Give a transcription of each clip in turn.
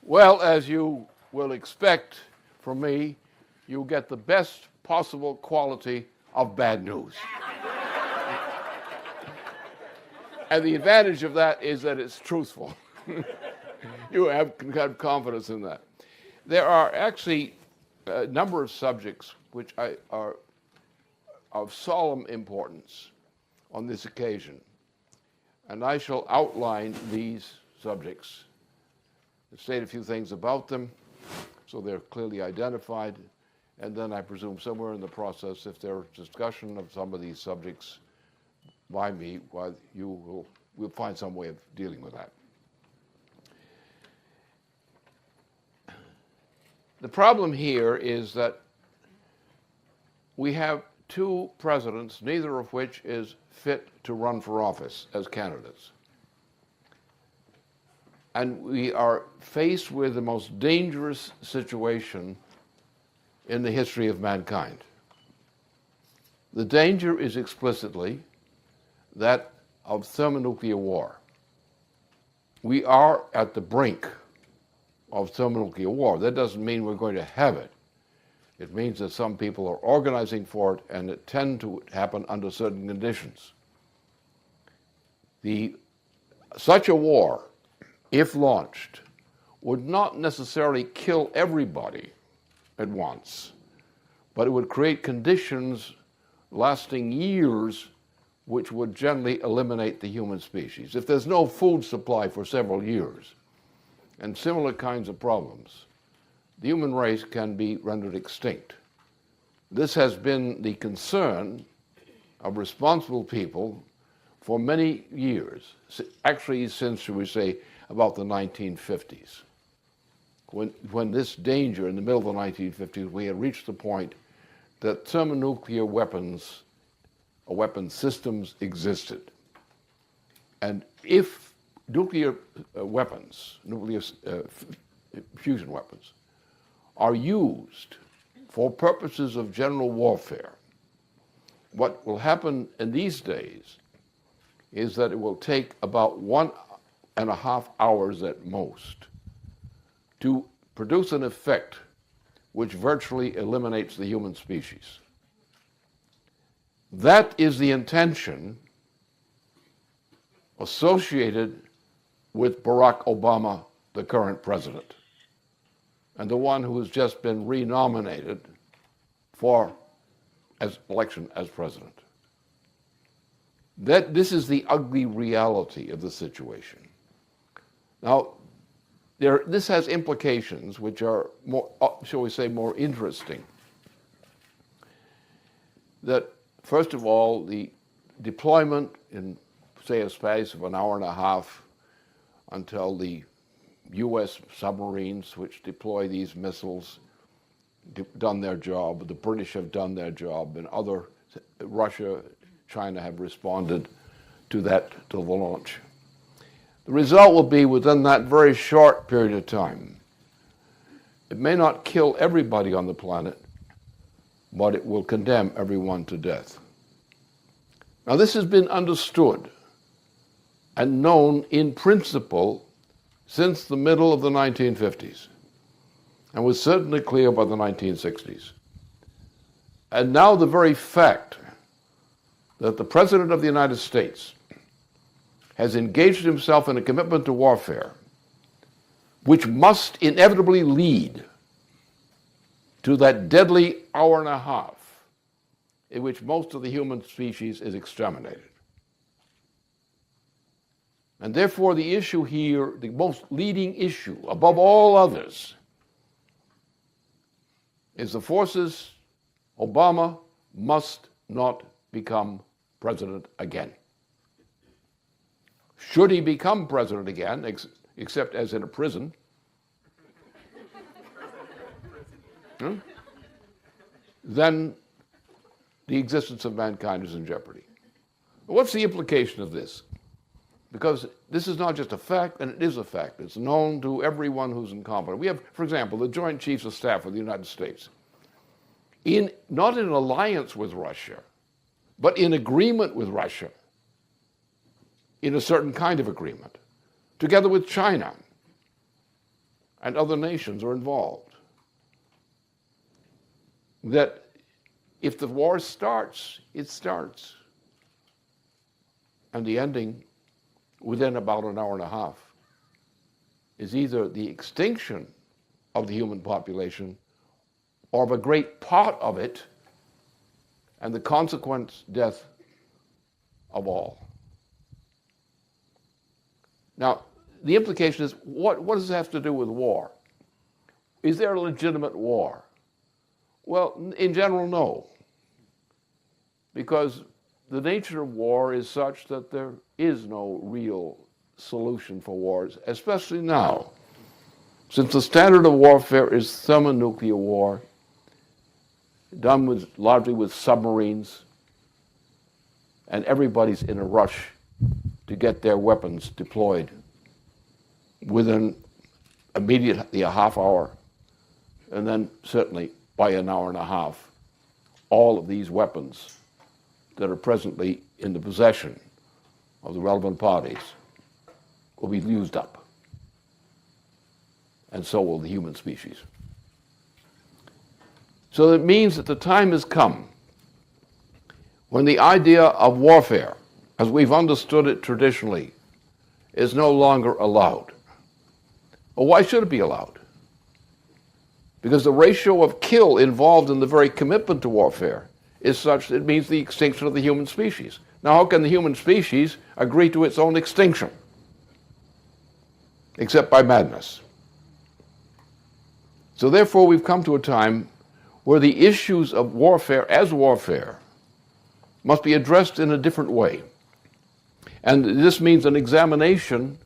Well, as you will expect from me, you get the best possible quality of bad news. And the advantage of that is that it's truthful. You can have confidence in that. There are actually a number of subjects which are of solemn importance on this occasion. And I shall outline these subjects, state a few things about them so they're clearly identified, and then I presume somewhere in the process, if there's discussion of some of these subjects by me, we'll find some way of dealing with that. The problem here is that we have two presidents, neither of which is fit to run for office as candidates. And we are faced with the most dangerous situation in the history of mankind. The danger is explicitly that of thermonuclear war. We are at the brink of thermonuclear war. That doesn't mean we're going to have it. It means that some people are organizing for it, and it tends to happen under certain conditions. Such a war, if launched, would not necessarily kill everybody at once, but it would create conditions lasting years which would generally eliminate the human species. If there's no food supply for several years and similar kinds of problems, the human race can be rendered extinct. This has been the concern of responsible people for many years, actually since, shall we say, about the 1950s. When this danger in the middle of the 1950s, we had reached the point that thermonuclear weapons or weapon systems existed. And if nuclear weapons, nuclear fusion weapons, are used for purposes of general warfare, what will happen in these days is that it will take about 1.5 hours at most to produce an effect which virtually eliminates the human species. That is the intention associated with Barack Obama, the current president, and the one who has just been renominated for election as president. This is the ugly reality of the situation. Now, this has implications which are more, shall we say, more interesting. That, first of all, the deployment in, say, a space of 1.5 hours until the U.S. submarines which deploy these missiles done their job, the British have done their job, and Russia, China have responded to the launch. The result will be within that very short period of time. It may not kill everybody on the planet, but it will condemn everyone to death. Now, this has been understood and known in principle since the middle of the 1950s, and was certainly clear by the 1960s. And now the very fact that the President of the United States has engaged himself in a commitment to warfare, which must inevitably lead to that deadly 1.5 hours in which most of the human species is exterminated. And therefore the issue here, the most leading issue above all others, is the forces Obama must not become president again. Should he become president again, except as in a prison, then the existence of mankind is in jeopardy. What's the implication of this? Because this is not just a fact, and it is a fact. It's known to everyone who's incompetent. We have, for example, the Joint Chiefs of Staff of the United States, not in alliance with Russia, but in agreement with Russia, in a certain kind of agreement, together with China and other nations are involved. That if the war starts, it starts. And the ending, within about an hour and a half, is either the extinction of the human population or of a great part of it and the consequent death of all. Now, the implication is, what does this have to do with war? Is there a legitimate war? Well, in general, no. Because the nature of war is such that there is no real solution for wars, especially now. Since the standard of warfare is thermonuclear war, done largely with submarines, and everybody's in a rush to get their weapons deployed within immediately a half hour, and then certainly by an hour and a half, all of these weapons that are presently in the possession of the relevant parties will be used up. And so will the human species. So it means that the time has come when the idea of warfare, as we've understood it traditionally, is no longer allowed. Well, why should it be allowed? Because the ratio of kill involved in the very commitment to warfare is such that it means the extinction of the human species. Now, how can the human species agree to its own extinction? Except by madness. So therefore, we've come to a time where the issues of warfare as warfare must be addressed in a different way. And this means an examination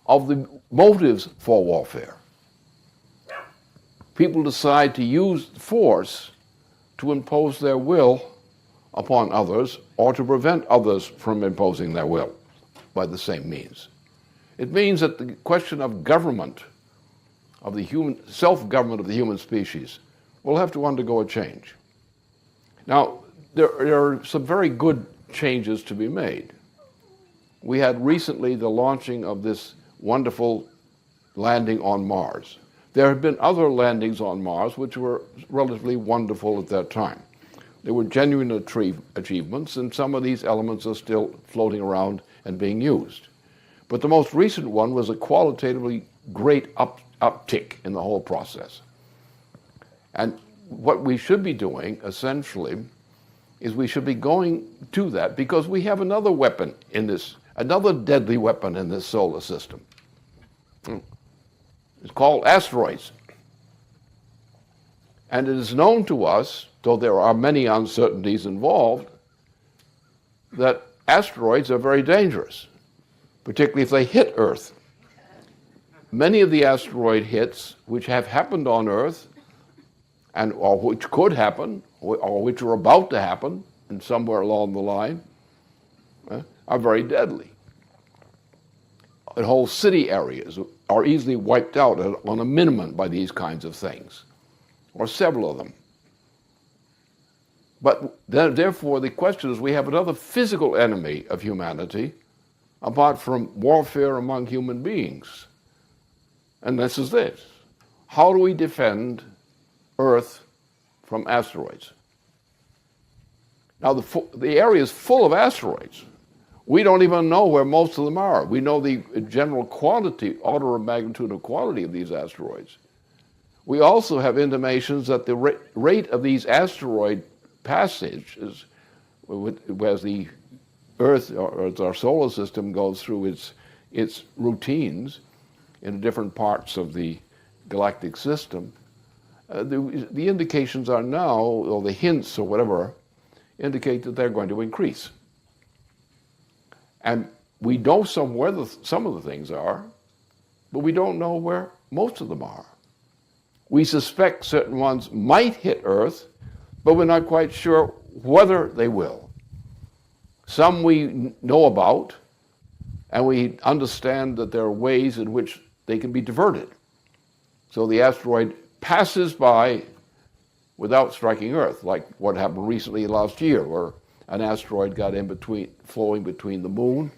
of the motives for warfare. People decide to use force to impose their will upon others or to prevent others from imposing their will by the same means. It means that the question of government, of the human, self-government of the human species, will have to undergo a change. Now, there are some very good changes to be made. We had recently the launching of this wonderful landing on Mars. There have been other landings on Mars which were relatively wonderful at that time. They were genuine achievements, and some of these elements are still floating around and being used. But the most recent one was a qualitatively great uptick in the whole process. And what we should be doing, essentially, is we should be going to that because we have another weapon in this, another deadly weapon in this solar system. It's called asteroids. And it is known to us, though there are many uncertainties involved, that asteroids are very dangerous, particularly if they hit Earth. Many of the asteroid hits which have happened on Earth, or which could happen, or which are about to happen, and somewhere along the line, are very deadly. And whole city areas are easily wiped out on a minimum by these kinds of things, or several of them. But therefore, the question is, we have another physical enemy of humanity, apart from warfare among human beings. And this is this. How do we defend Earth from asteroids? Now, the area is full of asteroids. We don't even know where most of them are. We know the general quantity, order of magnitude of quantity of these asteroids. We also have intimations that the rate of these asteroid passages, as the Earth, or as our solar system goes through its routines in different parts of the galactic system, the indications are now, or the hints or whatever, indicate that they're going to increase. And we know where some of the things are, but we don't know where most of them are. We suspect certain ones might hit Earth, but we're not quite sure whether they will. Some we know about, and we understand that there are ways in which they can be diverted. So the asteroid passes by without striking Earth, like what happened recently last year, where an asteroid got in between, flowing between the moon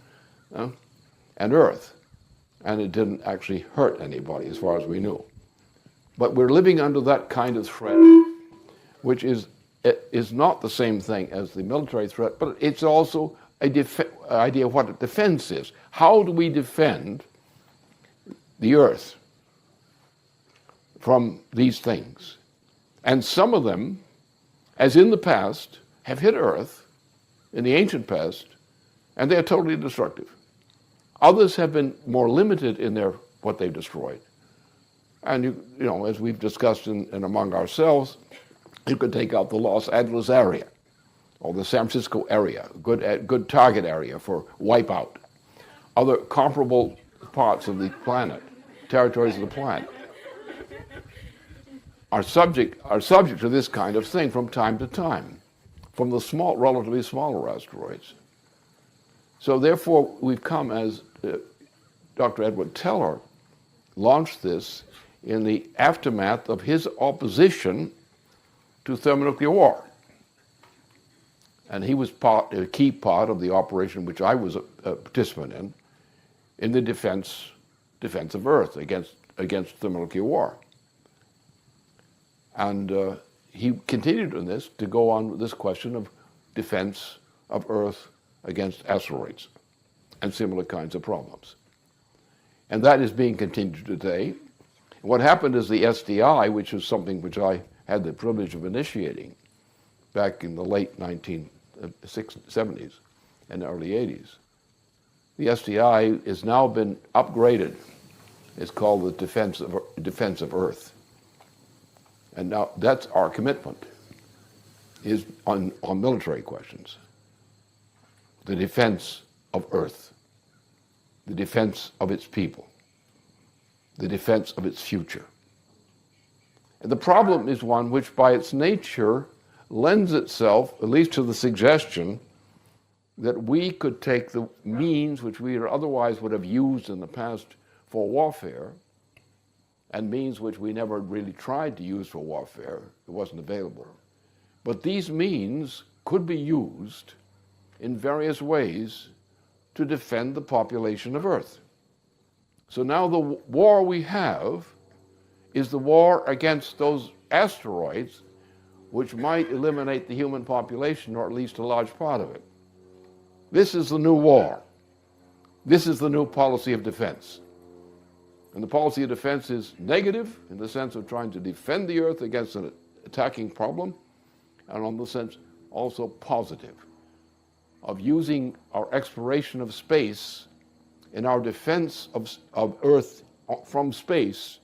and Earth, and it didn't actually hurt anybody as far as we knew. But we're living under that kind of threat, which is not the same thing as the military threat, but it's also an idea of what a defense is. How do we defend the Earth from these things? And some of them, as in the past, have hit Earth in the ancient past, and they are totally destructive. Others have been more limited in what they've destroyed. And you know, as we've discussed in among ourselves, you could take out the Los Angeles area or the San Francisco area, good target area for wipeout. Other comparable parts of the planet, territories of the planet, are subject to this kind of thing from time to time, from the relatively smaller asteroids. So therefore, we've come, as Dr. Edward Teller launched this in the aftermath of his opposition to thermonuclear war. And he was a key part of the operation which I was a participant in the defense of Earth against thermonuclear war. And he continued in this to go on with this question of defense of Earth against asteroids and similar kinds of problems. And that is being continued today. What happened is the SDI, which is something which I had the privilege of initiating back in the late 1970s and early 80s. The SDI has now been upgraded. It's called the Defense of Earth. And now that's our commitment, is on military questions. The defense of Earth, the defense of its people, the defense of its future. And the problem is one which by its nature lends itself, at least to the suggestion, that we could take the means which we otherwise would have used in the past for warfare, and means which we never really tried to use for warfare, it wasn't available. But these means could be used in various ways to defend the population of Earth. So now the war we have is the war against those asteroids which might eliminate the human population, or at least a large part of it. This is the new war. This is the new policy of defense. And the policy of defense is negative in the sense of trying to defend the Earth against an attacking problem, and on the sense also positive of using our exploration of space in our defense of Earth from space,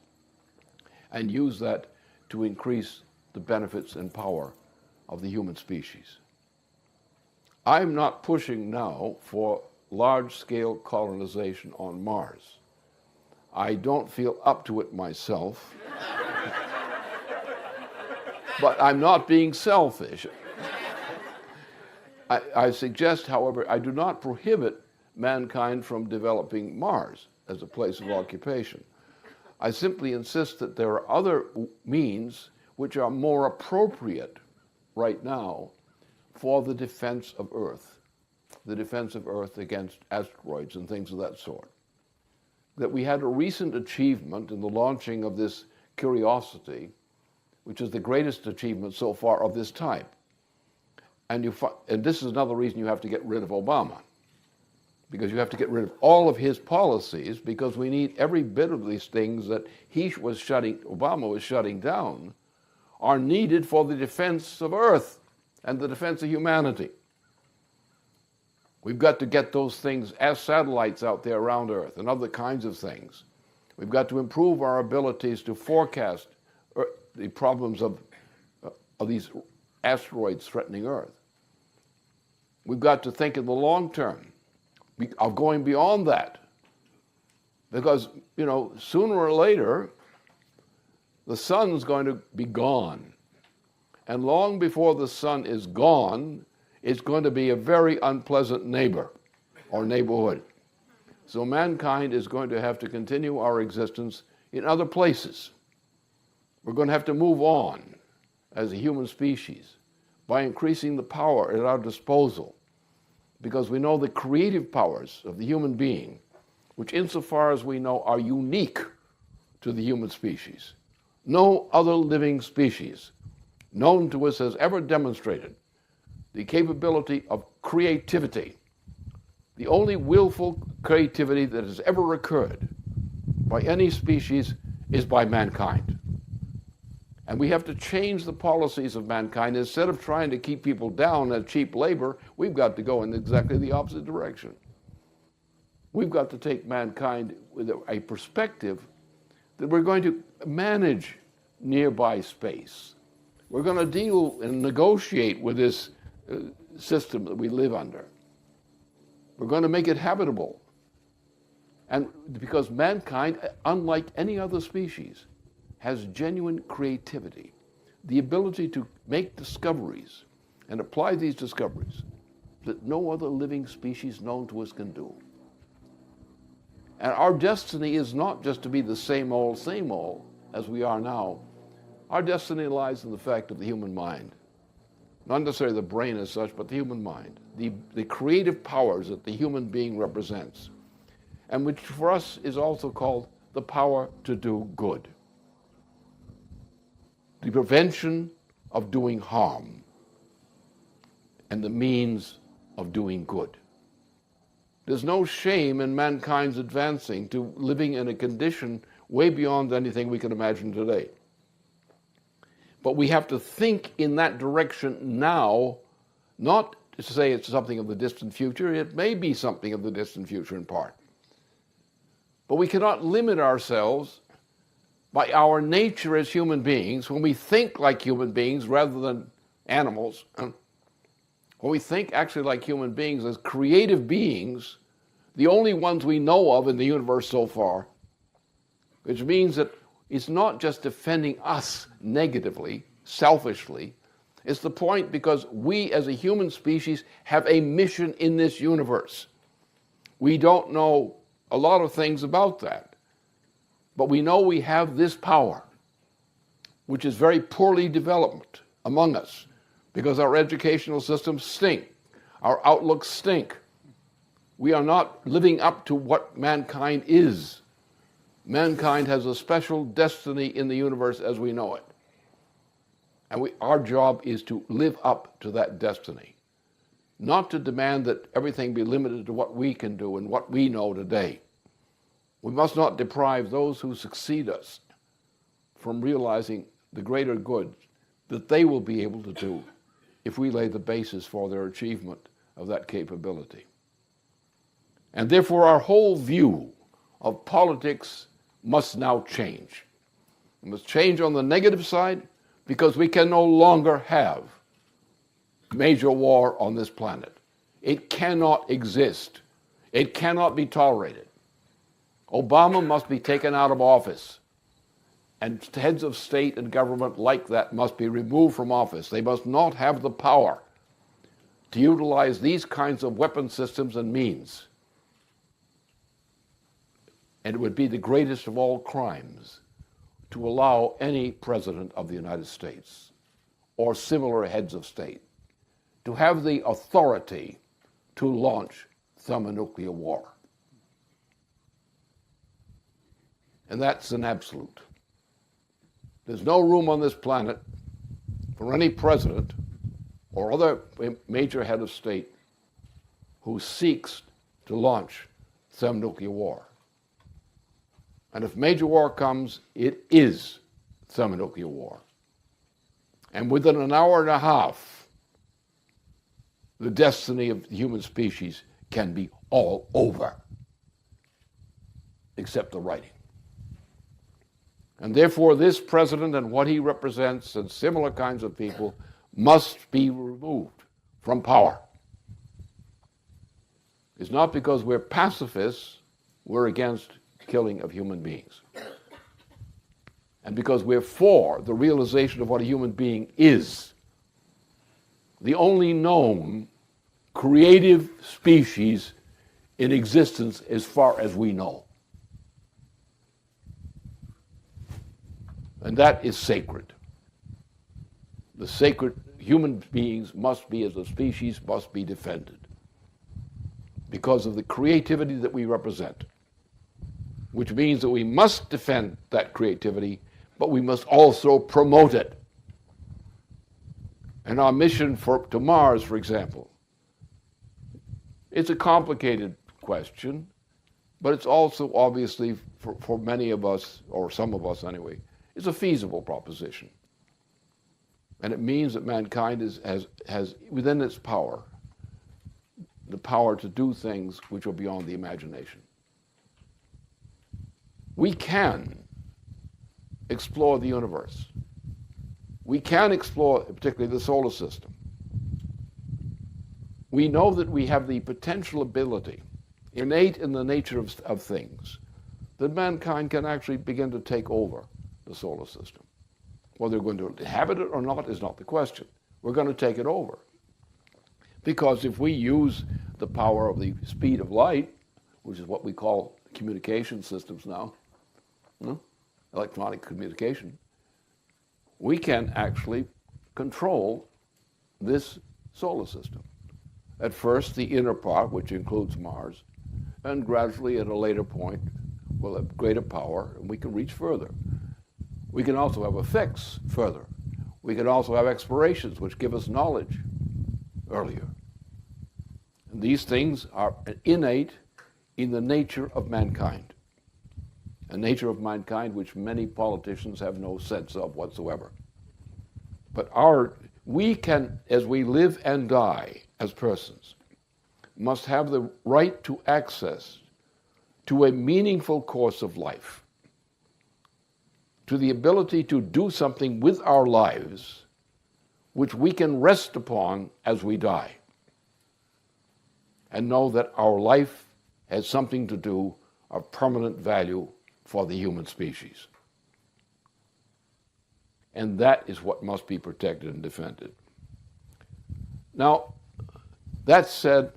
and use that to increase the benefits and power of the human species. I'm not pushing now for large-scale colonization on Mars. I don't feel up to it myself, but I'm not being selfish. I suggest, however, I do not prohibit mankind from developing Mars as a place of occupation. I simply insist that there are other means which are more appropriate right now for the defense of Earth against asteroids and things of that sort. That we had a recent achievement in the launching of this Curiosity, which is the greatest achievement so far of this type. And this is another reason you have to get rid of Obama, because you have to get rid of all of his policies, because we need every bit of these things that Obama was shutting down are needed for the defense of Earth and the defense of humanity. We've got to get those things as satellites out there around Earth and other kinds of things. We've got to improve our abilities to forecast the problems of these asteroids threatening Earth. We've got to think in the long term of going beyond that. Because, sooner or later, the sun's going to be gone. And long before the sun is gone, it's going to be a very unpleasant neighbor or neighborhood. So mankind is going to have to continue our existence in other places. We're going to have to move on as a human species by increasing the power at our disposal, because we know the creative powers of the human being, which insofar as we know are unique to the human species. No other living species known to us has ever demonstrated the capability of creativity. The only willful creativity that has ever occurred by any species is by mankind. And we have to change the policies of mankind. Instead of trying to keep people down as cheap labor, we've got to go in exactly the opposite direction. We've got to take mankind with a perspective that we're going to manage nearby space. We're going to deal and negotiate with this system that we live under. We're going to make it habitable. And because mankind, unlike any other species, has genuine creativity, the ability to make discoveries and apply these discoveries that no other living species known to us can do. And our destiny is not just to be the same old as we are now. Our destiny lies in the fact of the human mind. Not necessarily the brain as such, but the human mind. The creative powers that the human being represents. And which for us is also called the power to do good. The prevention of doing harm and the means of doing good. There's no shame in mankind's advancing to living in a condition way beyond anything we can imagine today. But we have to think in that direction now, not to say it's something of the distant future. It may be something of the distant future in part. But we cannot limit ourselves by our nature as human beings, when we think like human beings rather than animals, when we think actually like human beings as creative beings, the only ones we know of in the universe so far, which means that it's not just defending us negatively, selfishly. It's the point because we as a human species have a mission in this universe. We don't know a lot of things about that. But we know we have this power, which is very poorly developed among us because our educational systems stink. Our outlooks stink. We are not living up to what mankind is. Mankind has a special destiny in the universe as we know it. And our job is to live up to that destiny, not to demand that everything be limited to what we can do and what we know today. We must not deprive those who succeed us from realizing the greater good that they will be able to do if we lay the basis for their achievement of that capability. And therefore our whole view of politics must now change. It must change on the negative side because we can no longer have major war on this planet. It cannot exist. It cannot be tolerated. Obama must be taken out of office, and heads of state and government like that must be removed from office. They must not have the power to utilize these kinds of weapon systems and means. And it would be the greatest of all crimes to allow any president of the United States or similar heads of state to have the authority to launch thermonuclear war. And that's an absolute. There's no room on this planet for any president or other major head of state who seeks to launch thermonuclear war. And if major war comes, it is thermonuclear war. And within an hour and a half, the destiny of the human species can be all over, except the writing. And therefore, this president and what he represents and similar kinds of people must be removed from power. It's not because we're pacifists, we're against killing of human beings. And because we're for the realization of what a human being is, the only known creative species in existence as far as we know. And that is sacred. The sacred human beings must be, as a species, must be defended because of the creativity that we represent, which means that we must defend that creativity but we must also promote it. And our mission to Mars, for example, it's a complicated question, but it's also obviously, for many of us, or some of us anyway, it's a feasible proposition. And it means that mankind has within its power the power to do things which are beyond the imagination. We can explore the universe. We can explore particularly the solar system. We know that we have the potential ability, innate in the nature of things, that mankind can actually begin to take over the solar system. Whether we're going to inhabit it or not is not the question. We're going to take it over. Because if we use the power of the speed of light, which is what we call communication systems now, electronic communication, we can actually control this solar system. At first, the inner part, which includes Mars, and gradually at a later point, we'll have greater power and we can reach further. We can also have effects further. We can also have explorations which give us knowledge earlier. And these things are innate in the nature of mankind, a nature of mankind which many politicians have no sense of whatsoever. But we can, as we live and die as persons, must have the right to access to a meaningful course of life, to the ability to do something with our lives which we can rest upon as we die, and know that our life has something to do of permanent value for the human species. And that is what must be protected and defended. Now, that said,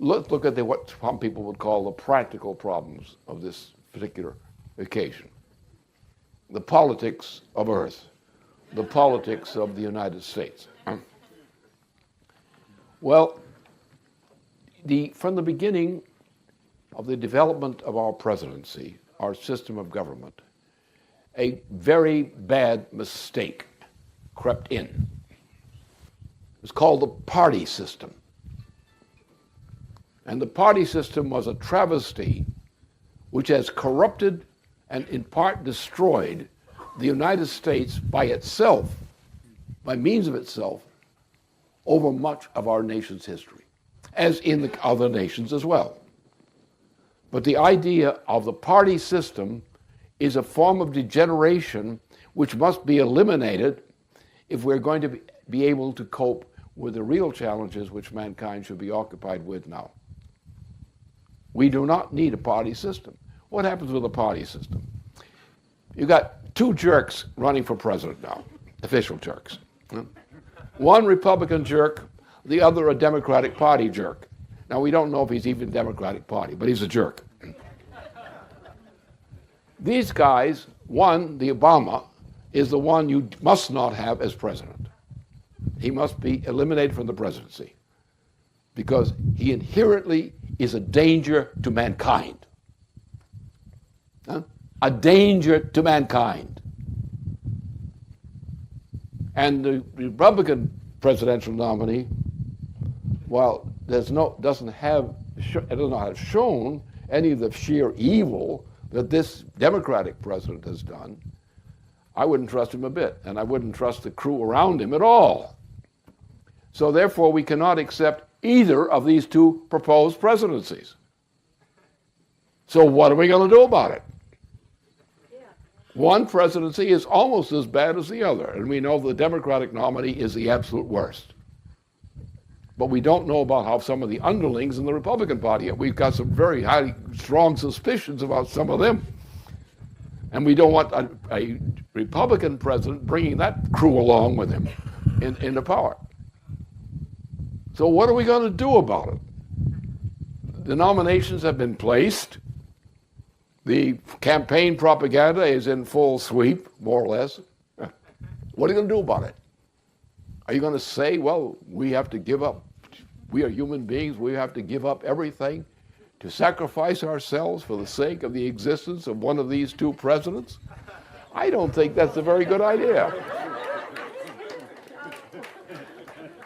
let's look at what some people would call the practical problems of this particular occasion. The politics of Earth, the politics of the United States. Well, from the beginning of the development of our presidency, our system of government, a very bad mistake crept in. It's called the party system. And the party system was a travesty which has corrupted and in part destroyed the United States by itself, by means of itself, over much of our nation's history, as in the other nations as well. But the idea of the party system is a form of degeneration which must be eliminated if we're going to be able to cope with the real challenges which mankind should be occupied with now. We do not need a party system. What happens with a party system? You've got two jerks running for president now, official jerks. One Republican jerk, the other a Democratic Party jerk. Now, we don't know if he's even Democratic Party, but he's a jerk. These guys, one, the Obama, is the one you must not have as president. He must be eliminated from the presidency because he inherently is a danger to mankind. A danger to mankind. And the Republican presidential nominee, while doesn't have shown any of the sheer evil that this Democratic president has done, I wouldn't trust him a bit, and I wouldn't trust the crew around him at all. So therefore, we cannot accept either of these two proposed presidencies. So what are we going to do about it? One presidency is almost as bad as the other, and we know the Democratic nominee is the absolute worst. But we don't know about how some of the underlings in the Republican Party are. We've got some very highly strong suspicions about some of them. And we don't want a Republican president bringing that crew along with him into power. So what are we going to do about it? The nominations have been placed. The campaign propaganda is in full sweep, more or less. What are you going to do about it? Are you going to say, well, we have to give up, we are human beings, we have to give up everything to sacrifice ourselves for the sake of the existence of one of these two presidents? I don't think that's a very good idea.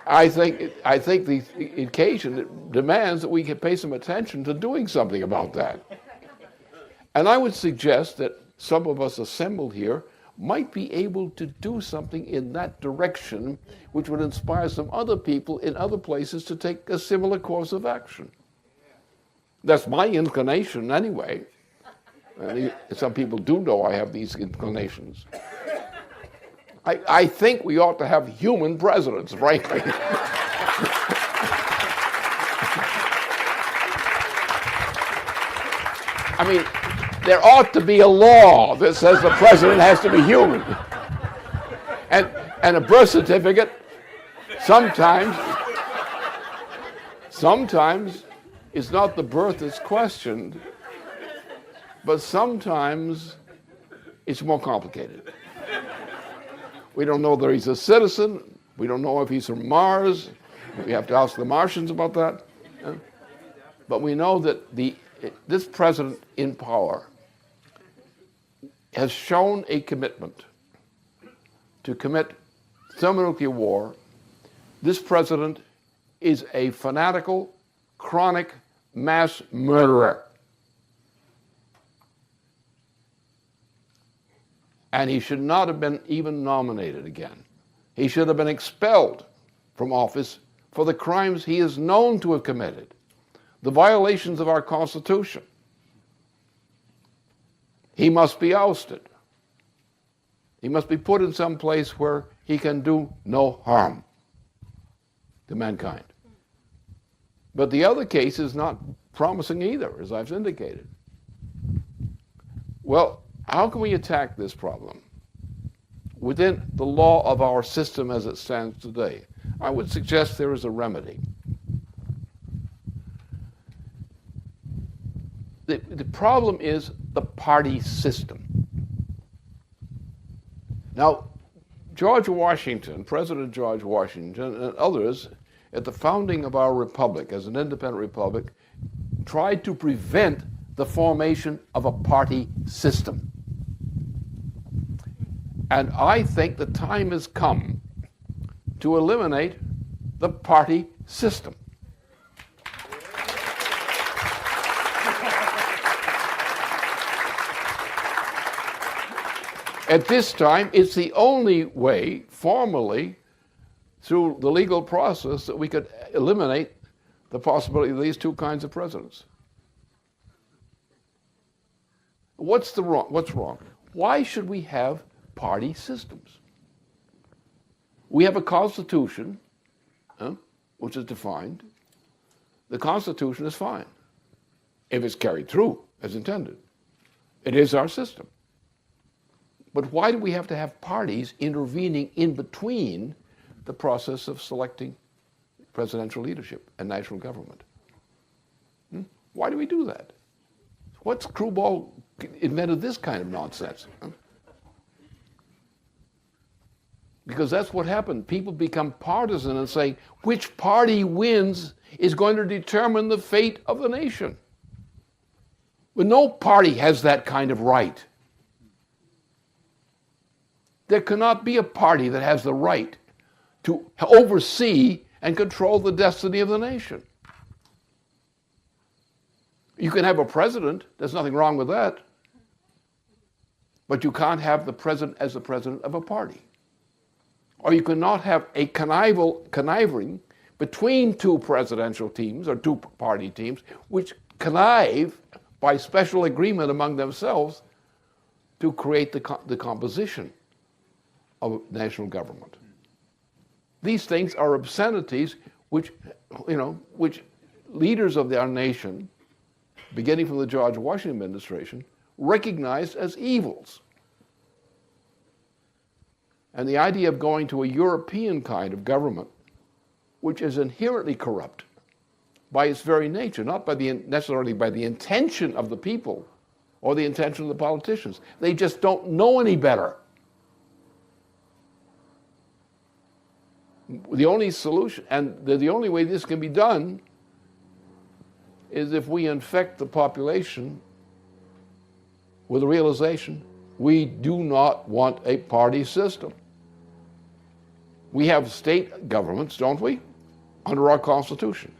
I think the occasion demands that we can pay some attention to doing something about that. And I would suggest that some of us assembled here might be able to do something in that direction, which would inspire some other people in other places to take a similar course of action. That's my inclination anyway. And some people do know I have these inclinations. I think we ought to have human presidents, frankly. I mean, there ought to be a law that says the president has to be human. And a birth certificate, sometimes it's not the birth that's questioned, but sometimes it's more complicated. We don't know that he's a citizen. We don't know if he's from Mars. We have to ask the Martians about that. But we know that this president in power has shown a commitment to commit thermonuclear war. This president is a fanatical, chronic mass murderer. And he should not have been even nominated again. He should have been expelled from office for the crimes he is known to have committed, the violations of our Constitution. He must be ousted. He must be put in some place where he can do no harm to mankind. But the other case is not promising either, as I've indicated. Well, how can we attack this problem within the law of our system as it stands today? I would suggest there is a remedy. The problem is the party system. Now, George Washington, President George Washington, and others at the founding of our republic as an independent republic tried to prevent the formation of a party system. And I think the time has come to eliminate the party system. At this time, it's the only way, formally, through the legal process, that we could eliminate the possibility of these two kinds of presidents. What's wrong? Why should we have party systems? We have a constitution, which is defined. The Constitution is fine if it's carried through as intended. It is our system. But why do we have to have parties intervening in between the process of selecting presidential leadership and national government? Why do we do that? What's screwball invented this kind of nonsense? Because that's what happened. People become partisan and say, which party wins is going to determine the fate of the nation. But no party has that kind of right. There cannot be a party that has the right to oversee and control the destiny of the nation. You can have a president, there's nothing wrong with that, but you can't have the president as the president of a party. Or you cannot have a conniving between two presidential teams or two party teams, which connive by special agreement among themselves to create the composition of national government. These things are obscenities which leaders of our nation, beginning from the George Washington administration, recognized as evils. And the idea of going to a European kind of government, which is inherently corrupt by its very nature, not necessarily by the intention of the people or the intention of the politicians. They just don't know any better. The only solution, and the only way this can be done, is if we infect the population with the realization We do not want a party system. We have state governments, don't we, under our Constitution.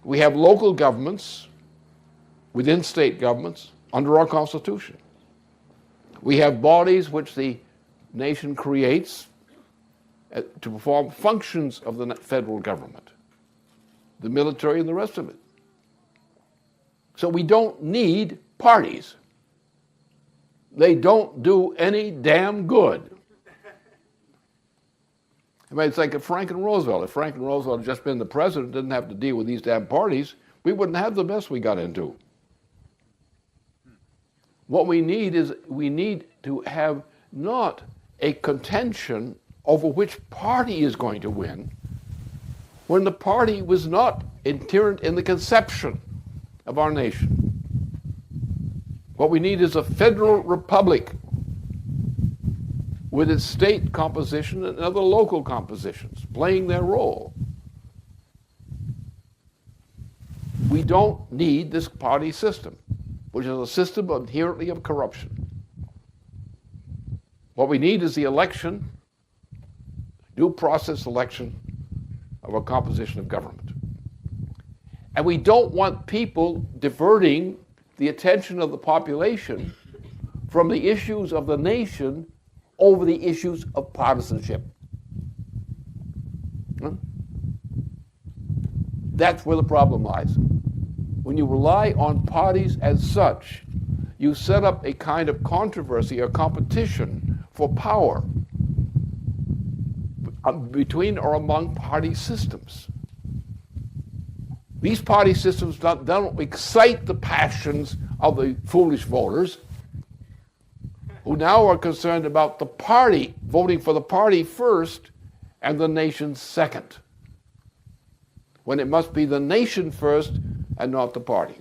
We have local governments within state governments under our Constitution. We have bodies which the nation creates to perform functions of the federal government, the military and the rest of it. So we don't need parties. They don't do any damn good. I mean, it's like if Franklin Roosevelt had just been the president, didn't have to deal with these damn parties, we wouldn't have the mess we got into. What we need is, we need to have not a contention over which party is going to win, when the party was not inherent in the conception of our nation. What we need is a federal republic with its state composition and other local compositions playing their role. We don't need this party system, which is a system inherently of corruption. What we need is the election, due process election of a composition of government. And we don't want people diverting the attention of the population from the issues of the nation over the issues of partisanship. That's where the problem lies. When you rely on parties as such, you set up a kind of controversy or competition for power between or among party systems. These party systems don't excite the passions of the foolish voters who now are concerned about the party, voting for the party first and the nation second, when it must be the nation first and not the party.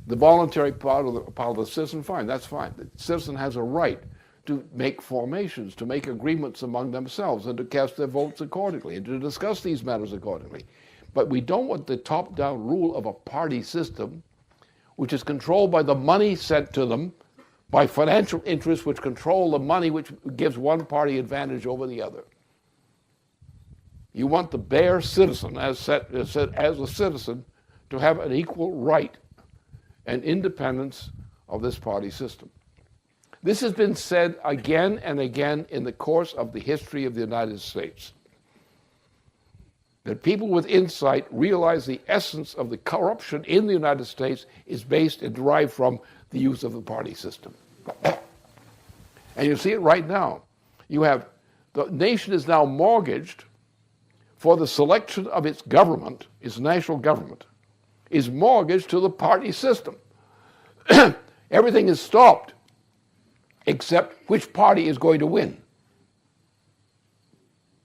The voluntary part of the citizen, fine, that's fine. The citizen has a right to make formations, to make agreements among themselves, and to cast their votes accordingly, and to discuss these matters accordingly. But we don't want the top-down rule of a party system, which is controlled by the money sent to them, by financial interests which control the money which gives one party advantage over the other. You want the bare citizen, as a citizen, to have an equal right and independence of this party system. This has been said again and again in the course of the history of the United States, that people with insight realize the essence of the corruption in the United States is based and derived from the use of the party system. And you see it right now. You have, the nation is now mortgaged for the selection of its government, its national government, is mortgaged to the party system. Everything is stopped except which party is going to win.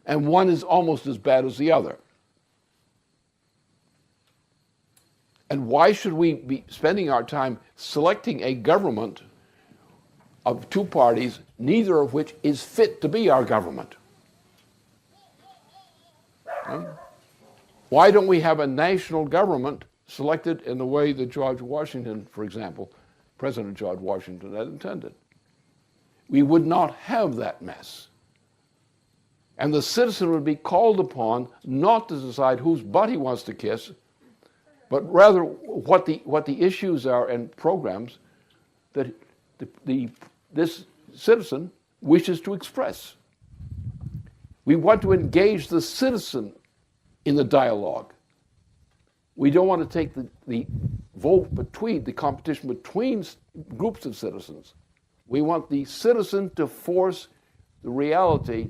And one is almost as bad as the other. And why should we be spending our time selecting a government of two parties, neither of which is fit to be our government? Why don't we have a national government selected in the way that George Washington, for example, President George Washington had intended? We would not have that mess. And the citizen would be called upon not to decide whose butt he wants to kiss, but rather what the issues are and programs that this citizen wishes to express. We want to engage the citizen in the dialogue. We don't want to take the vote between, the competition between groups of citizens. We want the citizen to force the reality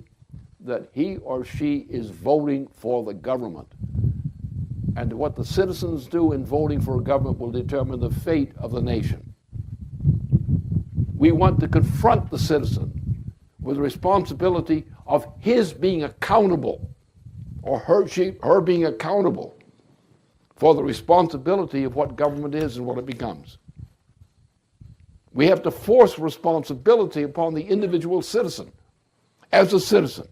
that he or she is voting for the government. And what the citizens do in voting for a government will determine the fate of the nation. We want to confront the citizen with the responsibility of his being accountable, or her being accountable for the responsibility of what government is and what it becomes. We have to force responsibility upon the individual citizen as a citizen,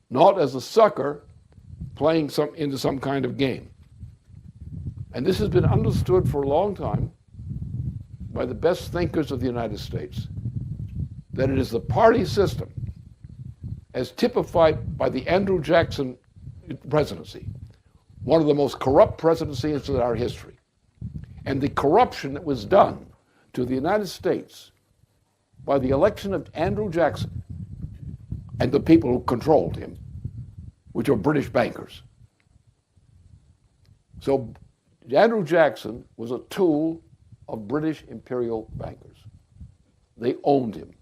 not as a sucker playing into some kind of game. And this has been understood for a long time, by the best thinkers of the United States that it is the party system, as typified by the Andrew Jackson presidency, one of the most corrupt presidencies in our history, and the corruption that was done to the United States by the election of Andrew Jackson and the people who controlled him, which were British bankers. So Andrew Jackson was a tool of British imperial bankers. They owned him.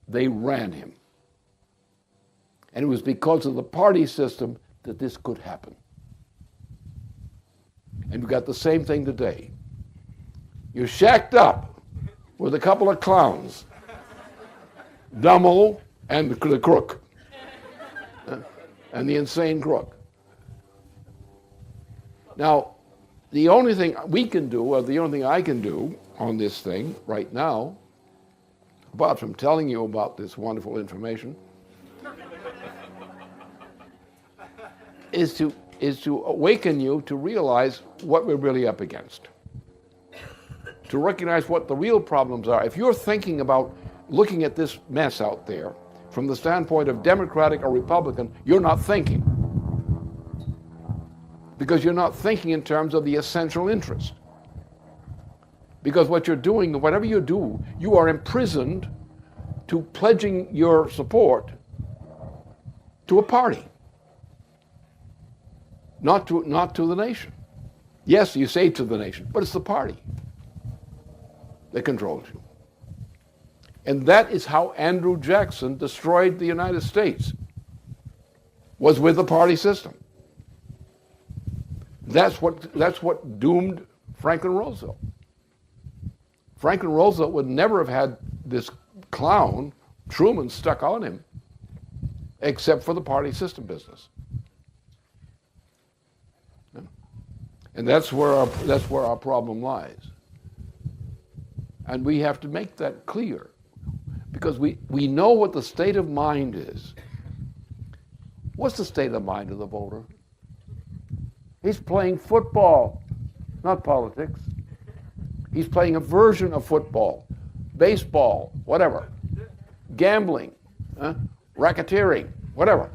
They ran him. And it was because of the party system that this could happen. And we've got the same thing today. You're shacked up with a couple of clowns, Dummo and the crook, and the insane crook. Now, the only thing we can do, or the only thing I can do on this thing right now, apart from telling you about this wonderful information, is to awaken you to realize what we're really up against, to recognize what the real problems are. If you're thinking about looking at this mess out there from the standpoint of Democratic or Republican, you're not thinking. Because you're not thinking in terms of the essential interest. Because what you're doing, whatever you do, you are imprisoned to pledging your support to a party, not to the nation. Yes, you say to the nation, but it's the party that controls you. And that is how Andrew Jackson destroyed the United States, was with the party system. That's what doomed Franklin Roosevelt. Franklin Roosevelt would never have had this clown, Truman, stuck on him, except for the party system business. And that's where our problem lies. And we have to make that clear, because we know what the state of mind is. What's the state of mind of the voter? He's playing football, not politics. He's playing a version of football, baseball, whatever, gambling, racketeering, whatever.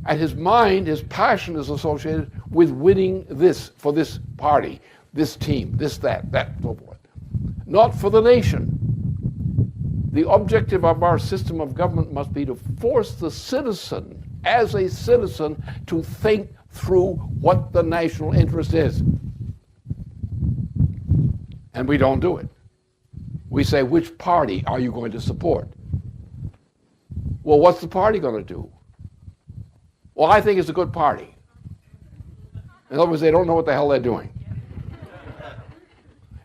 And his mind, his passion is associated with winning this for this party, this team, this, that, so forth. Not for the nation. The objective of our system of government must be to force the citizen, as a citizen, to think through what the national interest is. And we don't do it. We say, which party are you going to support? Well, what's the party going to do? Well, I think it's a good party. In other words, they don't know what the hell they're doing.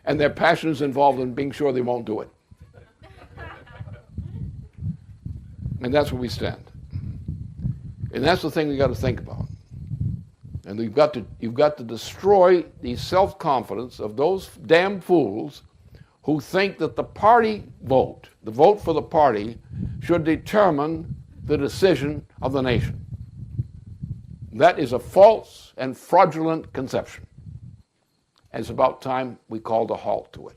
And their passion is involved in being sure they won't do it. And that's where we stand. And that's the thing we've got to think about. And you've got to destroy the self-confidence of those damn fools who think that the party vote, the vote for the party, should determine the decision of the nation. That is a false and fraudulent conception. And it's about time we called a halt to it.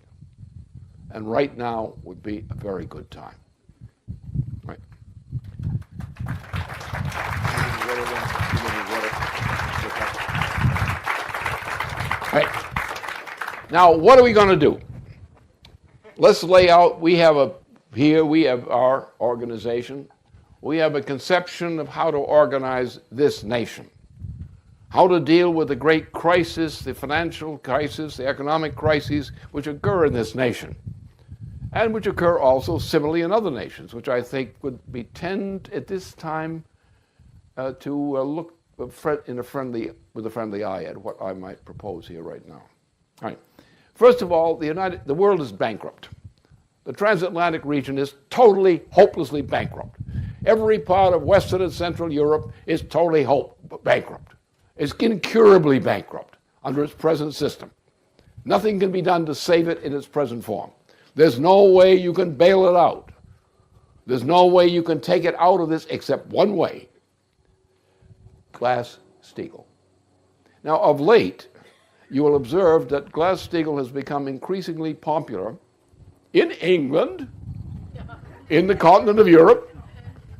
And right now would be a very good time. Right. Right. Now, what are we going to do? Let's lay out, we have our organization. We have a conception of how to organize this nation, how to deal with the great crisis, the financial crisis, the economic crises which occur in this nation, and which occur also similarly in other nations, which I think would be tend at this time to look with a friendly eye at what I might propose here right now. All right. First of all, the world is bankrupt. The transatlantic region is totally, hopelessly bankrupt. Every part of Western and Central Europe is totally bankrupt. It's incurably bankrupt under its present system. Nothing can be done to save it in its present form. There's no way you can bail it out. There's no way you can take it out of this except one way: Glass-Steagall. Now, of late, you will observe that Glass-Steagall has become increasingly popular in England, in the continent of Europe,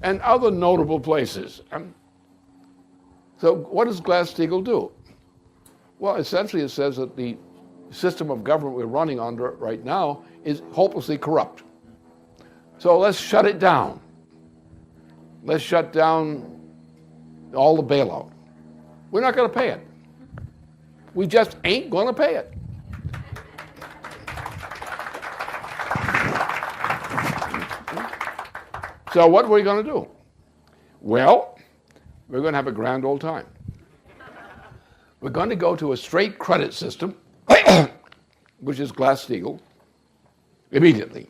and other notable places. So what does Glass-Steagall do? Well, essentially it says that the system of government we're running under right now is hopelessly corrupt. So let's shut it down. Let's shut down all the bailout. We're not going to pay it. We just ain't going to pay it. So what are we going to do? Well, we're going to have a grand old time. We're going to go to a straight credit system, which is Glass-Steagall, immediately.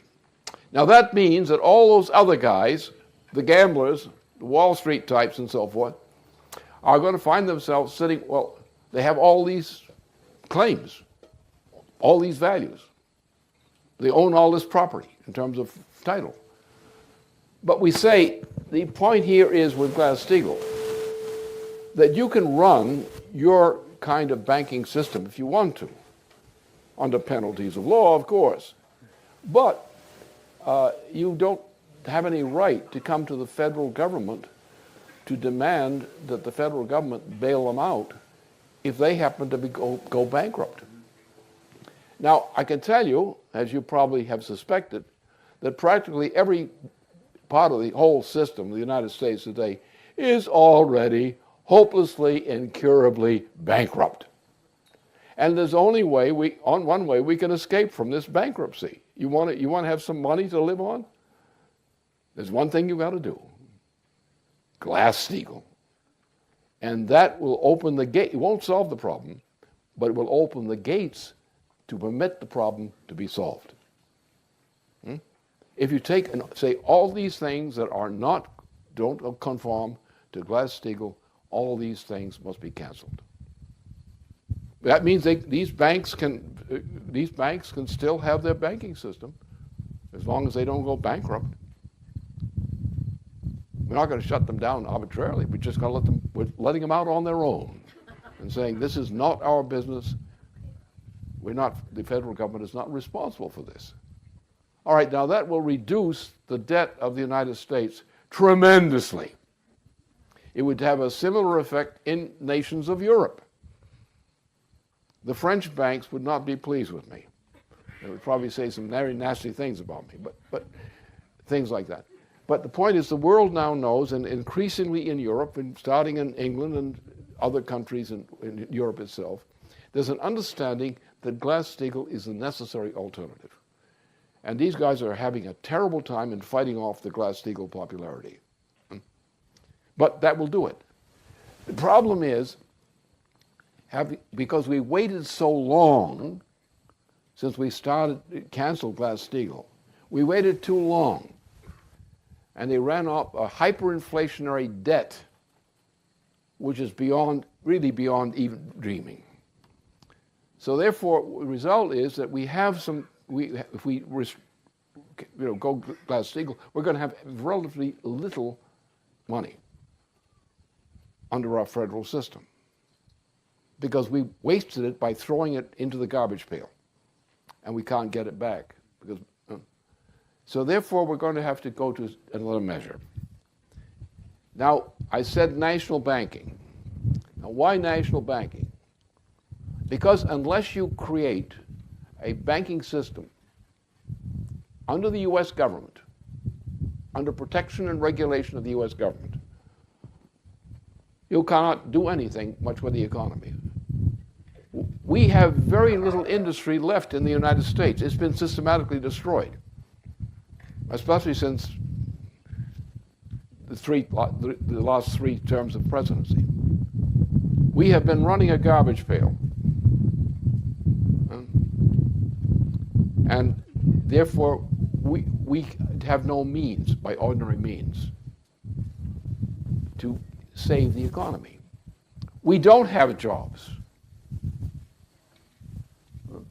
Now that means that all those other guys, the gamblers, the Wall Street types and so forth, are going to find themselves sitting, well, they have all these claims, all these values. They own all this property in terms of title. But we say the point here is with Glass-Steagall that you can run your kind of banking system if you want to, under penalties of law, of course. But you don't have any right to come to the federal government to demand that the federal government bail them out if they happen to go bankrupt. Now, I can tell you, as you probably have suspected, that practically every part of the whole system of the United States today is already hopelessly, incurably bankrupt. And there's only one way we can escape from this bankruptcy. You want to have some money to live on? There's one thing you've got to do. Glass-Steagall. And that will open the gate. It won't solve the problem, but it will open the gates to permit the problem to be solved. If you take and say all these things that don't conform to Glass-Steagall, all these things must be canceled. That means these banks can still have their banking system as long as they don't go bankrupt. We're not going to shut them down arbitrarily. We just got to we're letting them out on their own and saying this is not our business. The federal government is not responsible for this. All right, now that will reduce the debt of the United States tremendously. It would have a similar effect in nations of Europe. The French banks would not be pleased with me. They would probably say some very nasty things about me, but things like that. But the point is the world now knows, and increasingly in Europe, and starting in England and other countries in Europe itself, there's an understanding that Glass-Steagall is a necessary alternative. And these guys are having a terrible time in fighting off the Glass-Steagall popularity. But that will do it. The problem is, because we waited so long since we canceled Glass-Steagall, we waited too long. And they ran up a hyperinflationary debt, which is really beyond even dreaming. So therefore, the result is that if we go Glass-Steagall, we're going to have relatively little money under our federal system because we wasted it by throwing it into the garbage pail, and we can't get it back. So therefore, we're going to have to go to another measure. Now, I said national banking. Now, why national banking? Because unless you create a banking system under the U.S. government, under protection and regulation of the U.S. government, you cannot do anything much with the economy. We have very little industry left in the United States. It's been systematically destroyed, especially since the last 3 terms of presidency. We have been running a garbage pail. And therefore, we have no means, by ordinary means, to save the economy. We don't have jobs.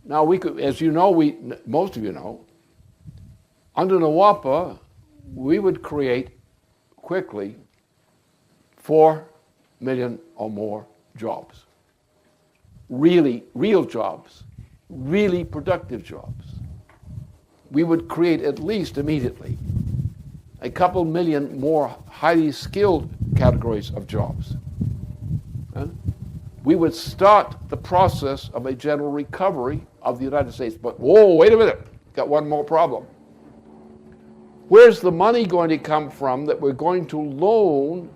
Now, we could, as you know, most of you know, under NWAPA, we would create quickly 4 million or more jobs. Really, real jobs, really productive jobs. we would create at least immediately a couple million more highly skilled categories of jobs. We would start the process of a general recovery of the United States. But whoa, wait a minute, got one more problem. Where's the money going to come from that we're going to loan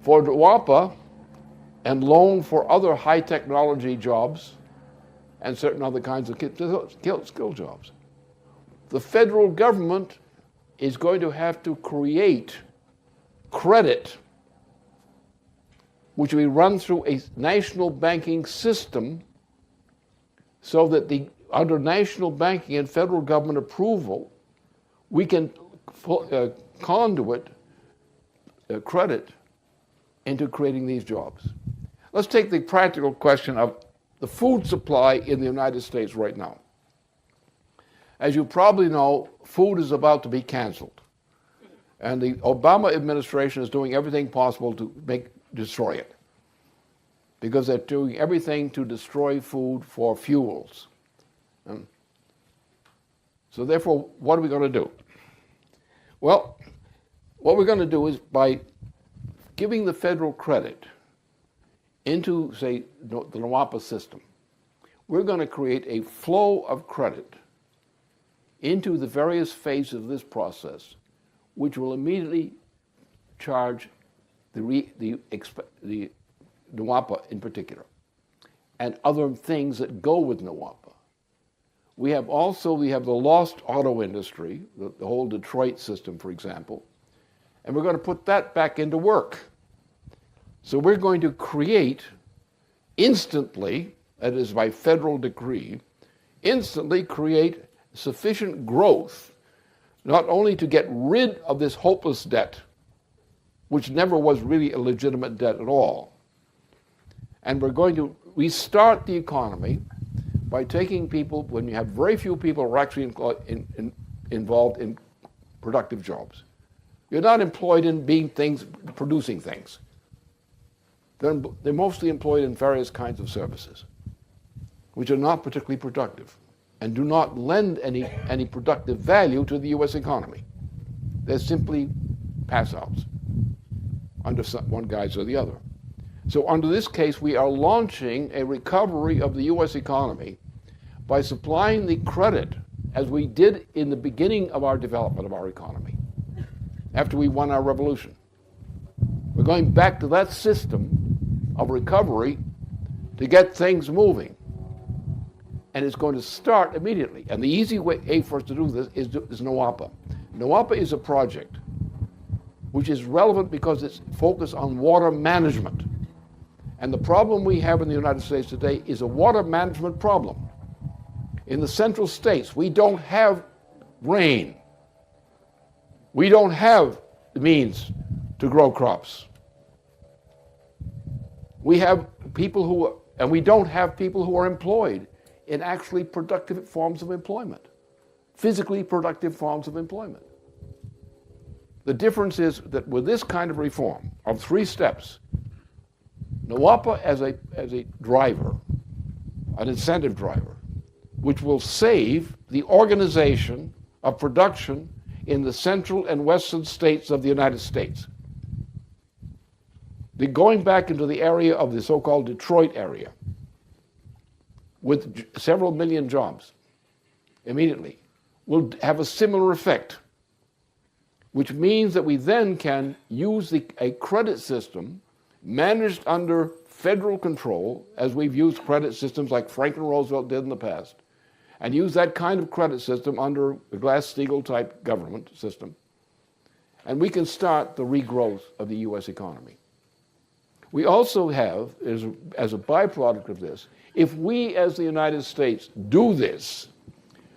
for NWAPA and loan for other high technology jobs and certain other kinds of skill jobs? The federal government is going to have to create credit which will be run through a national banking system so that under national banking and federal government approval, we can conduit credit into creating these jobs. Let's take the practical question of the food supply in the United States right now. As you probably know, food is about to be canceled. And the Obama administration is doing everything possible to destroy it, because they're doing everything to destroy food for fuels. So therefore, what are we going to do? Well, what we're going to do is by giving the federal credit into, say, the NWAPA system, we're going to create a flow of credit into the various phases of this process, which will immediately charge the NWAPA in particular, and other things that go with NWAPA. We have the lost auto industry, the whole Detroit system, for example, and we're going to put that back into work. So we're going to create instantly, that is by federal decree, instantly create sufficient growth, not only to get rid of this hopeless debt, which never was really a legitimate debt at all, and we're going to restart the economy by taking people, when you have very few people who are actually involved in productive jobs. You're not employed in producing things. They're mostly employed in various kinds of services, which are not particularly productive and do not lend any productive value to the U.S. economy. They're simply pass-outs under one guise or the other. So under this case, we are launching a recovery of the U.S. economy by supplying the credit as we did in the beginning of our development of our economy, after we won our revolution. We're going back to that system of recovery to get things moving. And it's going to start immediately. And the easy way for us to do this is NWAPA. NWAPA is a project which is relevant because it's focused on water management. And the problem we have in the United States today is a water management problem. In the central states, we don't have rain. We don't have the means to grow crops. We have people we don't have people who are employed in actually productive forms of employment, physically productive forms of employment. The difference is that with this kind of reform of 3 steps, NWAPA as a driver, an incentive driver, which will save the organization of production in the central and western states of the United States. Going back into the area of the so-called Detroit area with several million jobs immediately will have a similar effect, which means that we then can use a credit system managed under federal control, as we've used credit systems like Franklin Roosevelt did in the past, and use that kind of credit system under the Glass-Steagall type government system, and we can start the regrowth of the U.S. economy. We also have, as a byproduct of this, if we as the United States do this,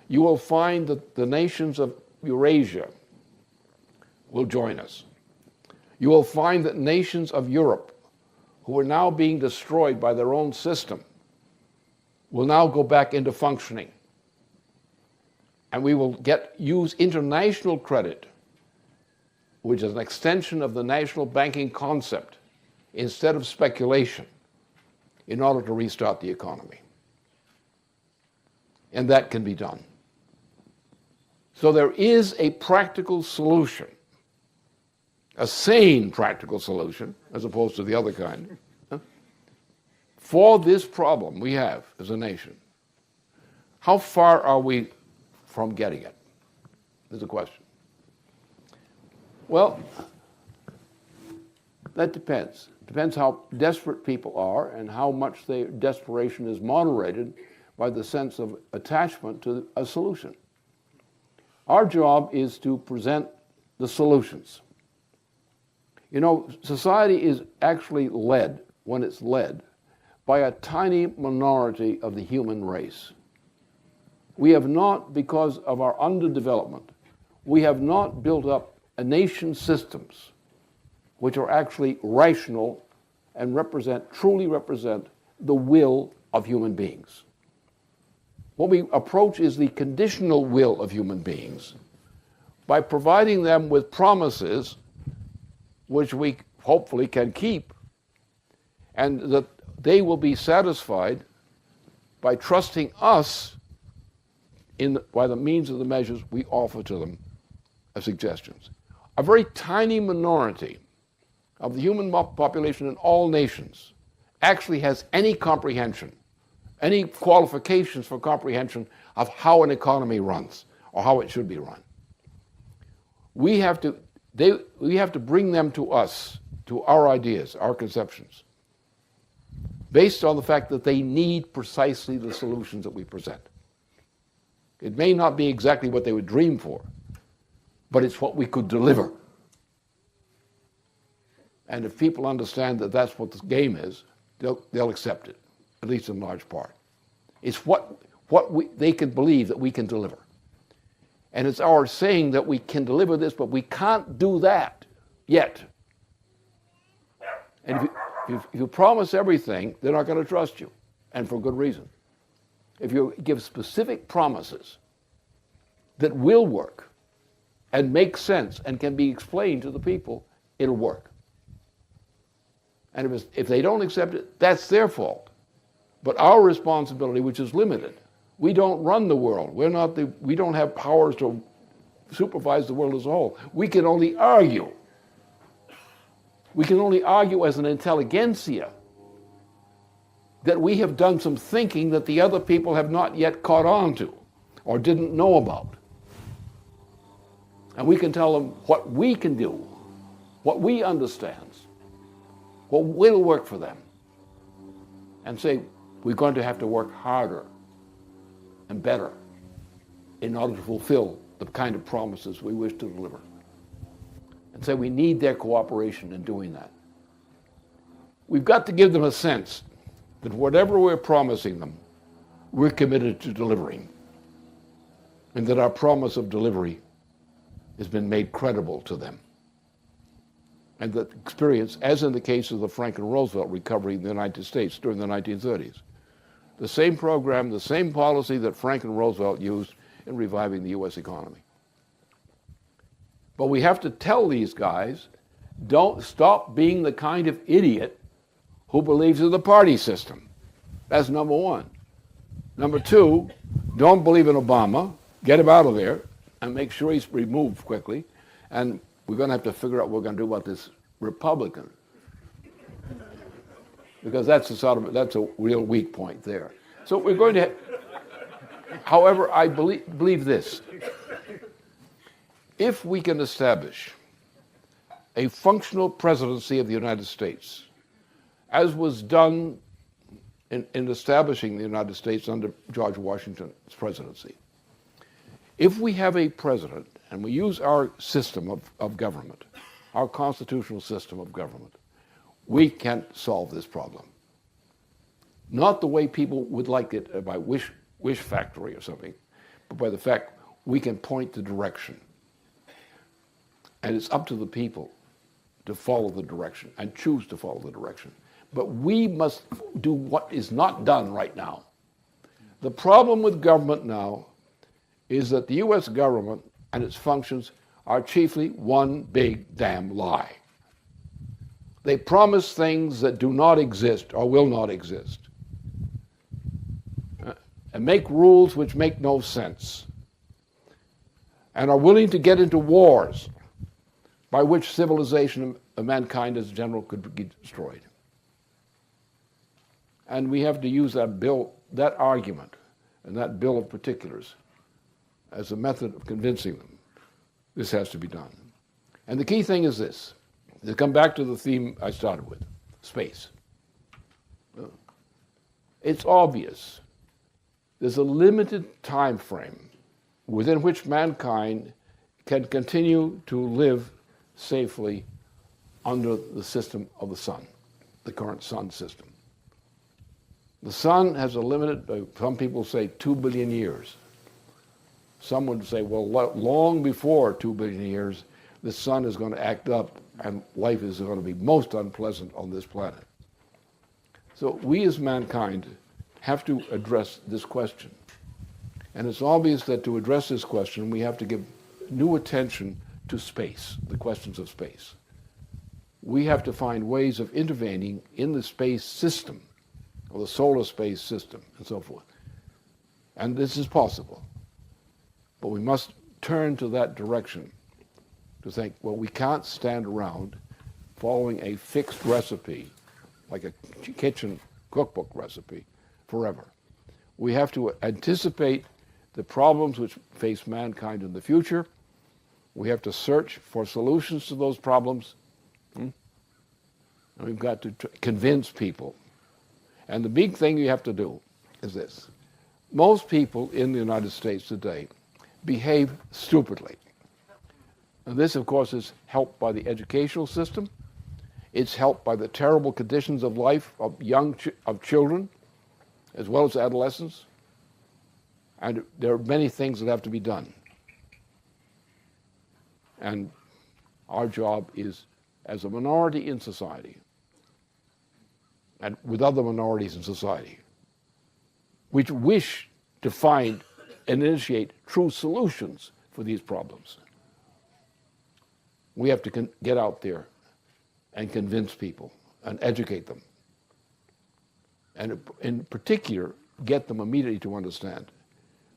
you will find that the nations of Eurasia will join us. You will find that nations of Europe, who are now being destroyed by their own system, will now go back into functioning. And we will use international credit, which is an extension of the national banking concept, instead of speculation, in order to restart the economy. And that can be done. So there is a practical solution, a sane practical solution, as opposed to the other kind, for this problem we have as a nation. How far are we from getting it? Is the question. Well, that depends. Depends how desperate people are and how much their desperation is moderated by the sense of attachment to a solution. Our job is to present the solutions. You know, society is actually led, when it's led, by a tiny minority of the human race. We have not, because of our underdevelopment, we have not built up a nation systems which are actually rational and truly represent the will of human beings. What we approach is the conditional will of human beings by providing them with promises which we hopefully can keep, and that they will be satisfied by trusting us by the means of the measures we offer to them as suggestions. A very tiny minority of the human population in all nations actually has any comprehension, any qualifications for comprehension of how an economy runs or how it should be run. We have to bring them to us, to our ideas, our conceptions, based on the fact that they need precisely the solutions that we present. It may not be exactly what they would dream for, but it's what we could deliver. And if people understand that that's what the game is, they'll accept it, at least in large part. It's what they can believe that we can deliver. And it's our saying that we can deliver this, but we can't do that yet. And if you promise everything, they're not going to trust you, and for good reason. If you give specific promises that will work and make sense and can be explained to the people, it'll work. And if they don't accept it, that's their fault. But our responsibility, which is limited, we don't run the world. We don't have powers to supervise the world as a whole. We can only argue. We can only argue as an intelligentsia that we have done some thinking that the other people have not yet caught on to or didn't know about. And we can tell them what we can do, what we understand, what will work for them, and say we're going to have to work harder and better in order to fulfill the kind of promises we wish to deliver. And say we need their cooperation in doing that. We've got to give them a sense that whatever we're promising them, we're committed to delivering, and that our promise of delivery has been made credible to them. And that experience, as in the case of the Franklin Roosevelt recovery in the United States during the 1930s, the same program, the same policy that Franklin Roosevelt used in reviving the U.S. economy. But we have to tell these guys, don't stop being the kind of idiot who believes in the party system. That's number one. Number two, don't believe in Obama. Get him out of there and make sure he's removed quickly. And we're going to have to figure out what we're going to do about this Republican. Because that's a real weak point there. So we're going to, however, I believe this. If we can establish a functional presidency of the United States, as was done in establishing the United States under George Washington's presidency, if we have a president and we use our system of government, our constitutional system of government, we can solve this problem. Not the way people would like it by wish factory or something, but by the fact we can point the direction. And it's up to the people to follow the direction and choose to follow the direction. But we must do what is not done right now. The problem with government now is that the U.S. government and its functions are chiefly one big damn lie. They promise things that do not exist or will not exist, and make rules which make no sense. and are willing to get into wars by which civilization of mankind as general could be destroyed. And we have to use that argument, and that bill of particulars as a method of convincing them this has to be done. And the key thing is this, to come back to the theme I started with, space. It's obvious there's a limited time frame within which mankind can continue to live safely under the system of the sun, the current sun system. The sun has a limited, some people say 2 billion years. Some would say, well, long before 2 billion years, the sun is going to act up and life is going to be most unpleasant on this planet. So we as mankind have to address this question. And it's obvious that to address this question, we have to give new attention to space, the questions of space. We have to find ways of intervening in the space system, or the solar space system, and so forth. And this is possible. But we must turn to that direction to think, well, we can't stand around following a fixed recipe, like a kitchen cookbook recipe, forever. We have to anticipate the problems which face mankind in the future. We have to search for solutions to those problems. And we've got to convince people. And the big thing you have to do is this. Most people in the United States today behave stupidly. And this, of course, is helped by the educational system. It's helped by the terrible conditions of life of children, as well as adolescents. And there are many things that have to be done. And our job is, as a minority in society, and with other minorities in society, which wish to find and initiate true solutions for these problems, we have to get out there and convince people and educate them. And in particular, get them immediately to understand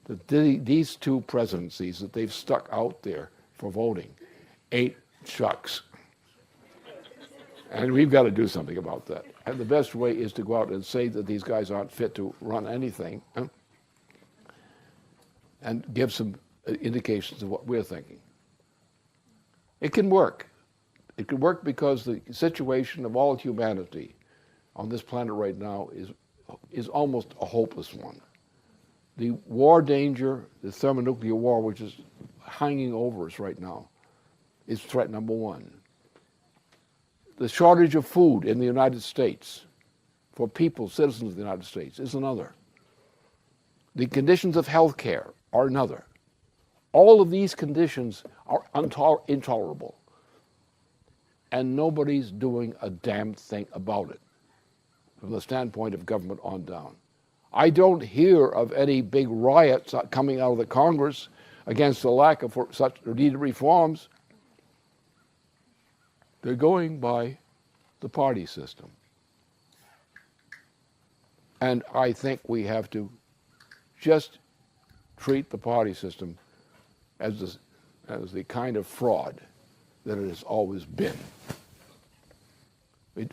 that these two presidencies that they've stuck out there for voting ain't shucks. And we've got to do something about that. And the best way is to go out and say that these guys aren't fit to run anything, and give some indications of what we're thinking. It can work. It can work because the situation of all humanity on this planet right now is almost a hopeless one. The war danger, the thermonuclear war, which is hanging over us right now, is threat number one. The shortage of food in the United States for people, citizens of the United States, is another. The conditions of health care are another. All of these conditions are intolerable. And nobody's doing a damn thing about it from the standpoint of government on down. I don't hear of any big riots coming out of the Congress against the lack of such needed reforms. They're going by the party system. And I think we have to just treat the party system as the kind of fraud that it has always been.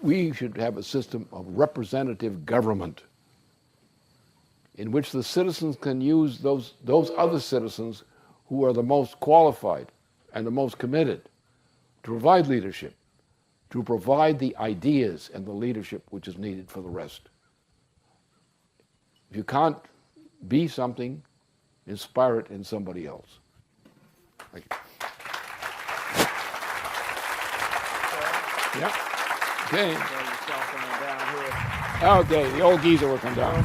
We should have a system of representative government in which the citizens can use those other citizens who are the most qualified and the most committed to provide leadership, to provide the ideas and the leadership which is needed for the rest. If you can't be something, inspire it in somebody else. Thank you. Yeah. Okay. Okay, the old geezer will come down.